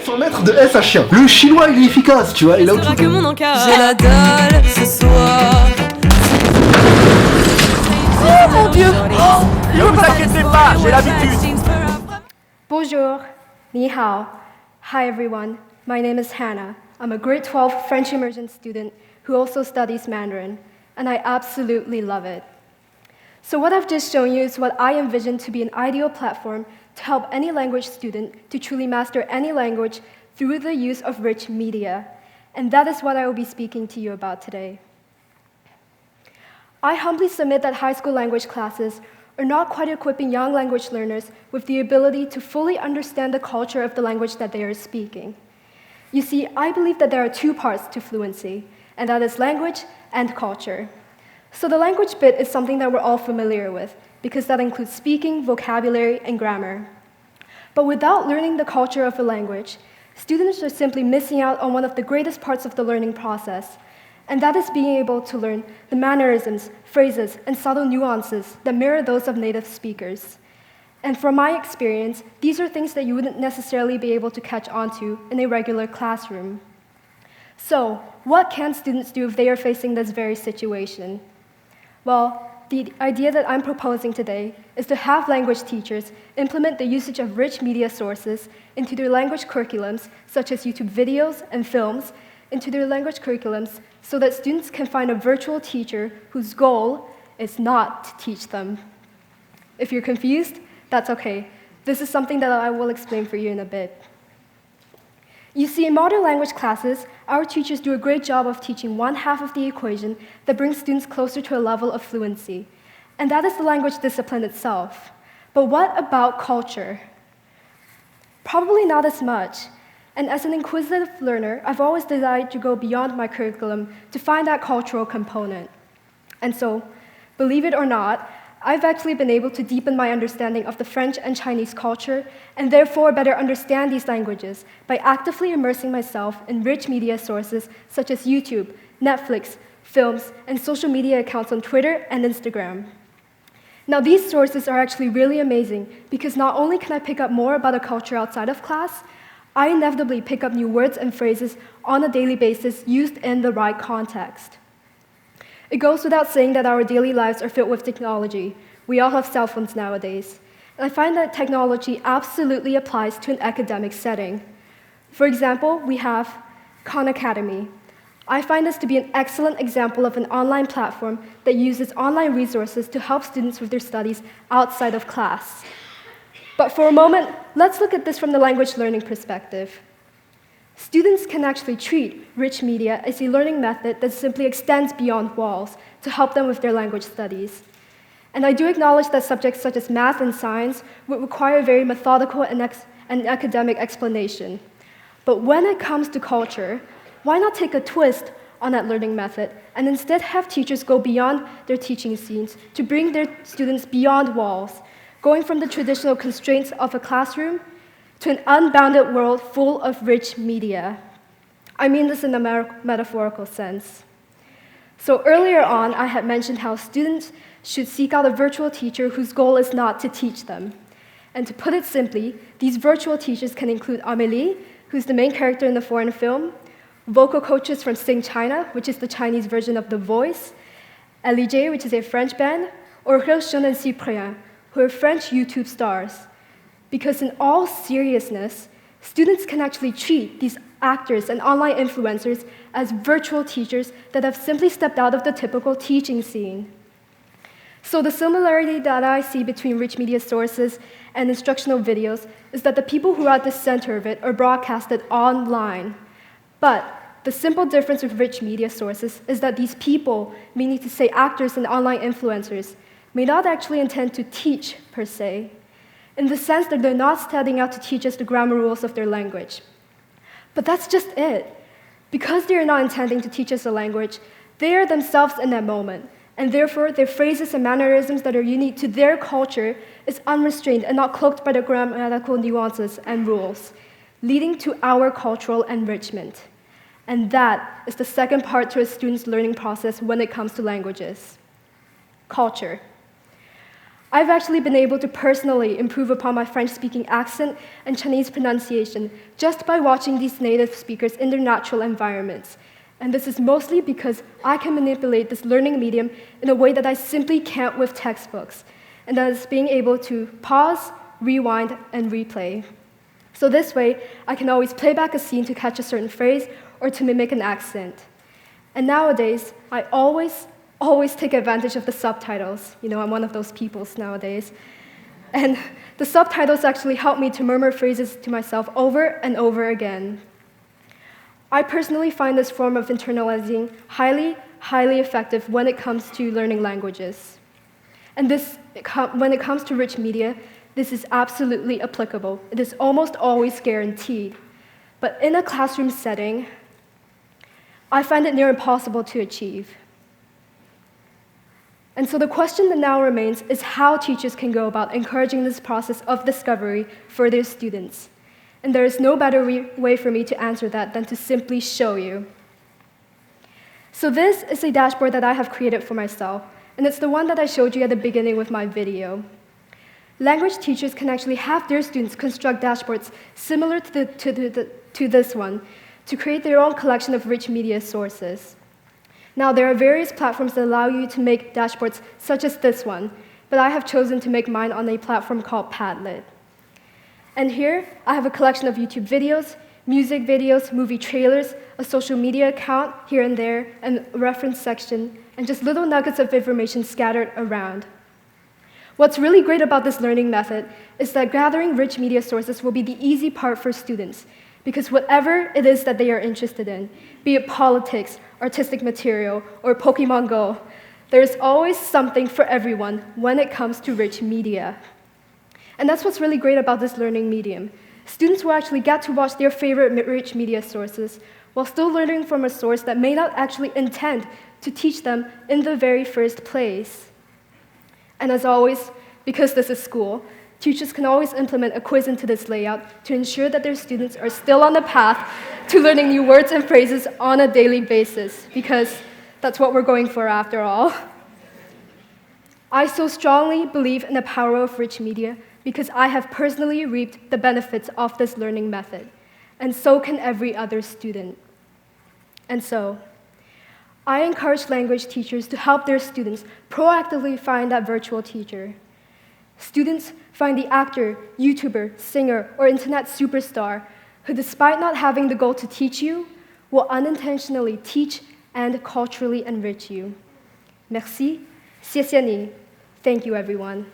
Sans mettre de S à chien. Le chinois, il est efficace, tu vois. Il a autre chose. Que mon encart. J'ai la dalle ce soir. Oh mon Dieu! Ne vous inquiétez pas, j'ai l'habitude. Bonjour, ni hao. Hi everyone, my name is Hannah. I'm a grade 12 French Immersion student who also studies Mandarin, and I absolutely love it. So what I've just shown you is what I envision to be an ideal platform to help any language student to truly master any language through the use of rich media. And that is what I will be speaking to you about today. I humbly submit that high school language classes are not quite equipping young language learners with the ability to fully understand the culture of the language that they are speaking. You see, I believe that there are two parts to fluency, and that is language and culture. So the language bit is something that we're all familiar with, because that includes speaking, vocabulary, and grammar. But without learning the culture of a language, students are simply missing out on one of the greatest parts of the learning process, and that is being able to learn the mannerisms, phrases, and subtle nuances that mirror those of native speakers. And from my experience, these are things that you wouldn't necessarily be able to catch on to in a regular classroom. So, what can students do if they are facing this very situation? Well, the idea that I'm proposing today is to have language teachers implement the usage of rich media sources into their language curriculums, such as YouTube videos and films, into their language curriculums so that students can find a virtual teacher whose goal is not to teach them. If you're confused, that's okay. This is something that I will explain for you in a bit. You see, in modern language classes, our teachers do a great job of teaching one half of the equation that brings students closer to a level of fluency, and that is the language discipline itself. But what about culture? Probably not as much. And as an inquisitive learner, I've always desired to go beyond my curriculum to find that cultural component. And so, believe it or not, I've actually been able to deepen my understanding of the French and Chinese culture, and therefore better understand these languages by actively immersing myself in rich media sources such as YouTube, Netflix, films, and social media accounts on Twitter and Instagram. Now, these sources are actually really amazing because not only can I pick up more about a culture outside of class, I inevitably pick up new words and phrases on a daily basis used in the right context. It goes without saying that our daily lives are filled with technology. We all have cell phones nowadays. And I find that technology absolutely applies to an academic setting. For example, we have Khan Academy. I find this to be an excellent example of an online platform that uses online resources to help students with their studies outside of class. But for a moment, let's look at this from the language learning perspective. Students can actually treat rich media as a learning method that simply extends beyond walls to help them with their language studies. And I do acknowledge that subjects such as math and science would require a very methodical and academic explanation. But when it comes to culture, why not take a twist on that learning method and instead have teachers go beyond their teaching scenes to bring their students beyond walls, going from the traditional constraints of a classroom to an unbounded world full of rich media. I mean this in a metaphorical sense. So earlier on, I had mentioned how students should seek out a virtual teacher whose goal is not to teach them. And to put it simply, these virtual teachers can include Amélie, who's the main character in the foreign film, vocal coaches from Sing China, which is the Chinese version of The Voice, Elijah, which is a French band, or Roshan and Cyprien, who are French YouTube stars. Because in all seriousness, students can actually treat these actors and online influencers as virtual teachers that have simply stepped out of the typical teaching scene. So the similarity that I see between rich media sources and instructional videos is that the people who are at the center of it are broadcasted online. But the simple difference with rich media sources is that these people, meaning to say actors and online influencers, may not actually intend to teach, per se, in the sense that they're not studying out to teach us the grammar rules of their language. But that's just it. Because they are not intending to teach us a language, they are themselves in that moment, and therefore their phrases and mannerisms that are unique to their culture is unrestrained and not cloaked by the grammatical nuances and rules, leading to our cultural enrichment. And that is the second part to a student's learning process when it comes to languages. Culture. I've actually been able to personally improve upon my French-speaking accent and Chinese pronunciation just by watching these native speakers in their natural environments. And this is mostly because I can manipulate this learning medium in a way that I simply can't with textbooks, and that is being able to pause, rewind, and replay. So this way, I can always play back a scene to catch a certain phrase or to mimic an accent. And nowadays, I always take advantage of the subtitles. You know, I'm one of those peoples nowadays. And the subtitles actually help me to murmur phrases to myself over and over again. I personally find this form of internalizing highly, highly effective when it comes to learning languages. And when it comes to rich media, this is absolutely applicable. It is almost always guaranteed. But in a classroom setting, I find it near impossible to achieve. And so the question that now remains is how teachers can go about encouraging this process of discovery for their students. And there is no better way for me to answer that than to simply show you. So this is a dashboard that I have created for myself, and it's the one that I showed you at the beginning with my video. Language teachers can actually have their students construct dashboards similar to this one to create their own collection of rich media sources. Now, there are various platforms that allow you to make dashboards such as this one, but I have chosen to make mine on a platform called Padlet. And here, I have a collection of YouTube videos, music videos, movie trailers, a social media account here and there, and a reference section, and just little nuggets of information scattered around. What's really great about this learning method is that gathering rich media sources will be the easy part for students, because whatever it is that they are interested in, be it politics, artistic material, or Pokemon Go, there's always something for everyone when it comes to rich media. And that's what's really great about this learning medium. Students will actually get to watch their favorite rich media sources while still learning from a source that may not actually intend to teach them in the very first place. And as always, because this is school, teachers can always implement a quiz into this layout to ensure that their students are still on the path to learning new words and phrases on a daily basis, because that's what we're going for after all. I so strongly believe in the power of rich media because I have personally reaped the benefits of this learning method, and so can every other student. And so, I encourage language teachers to help their students proactively find that virtual teacher. Students find the actor, YouTuber, singer, or internet superstar who, despite not having the goal to teach you, will unintentionally teach and culturally enrich you. Merci, 谢谢你. Thank you, everyone.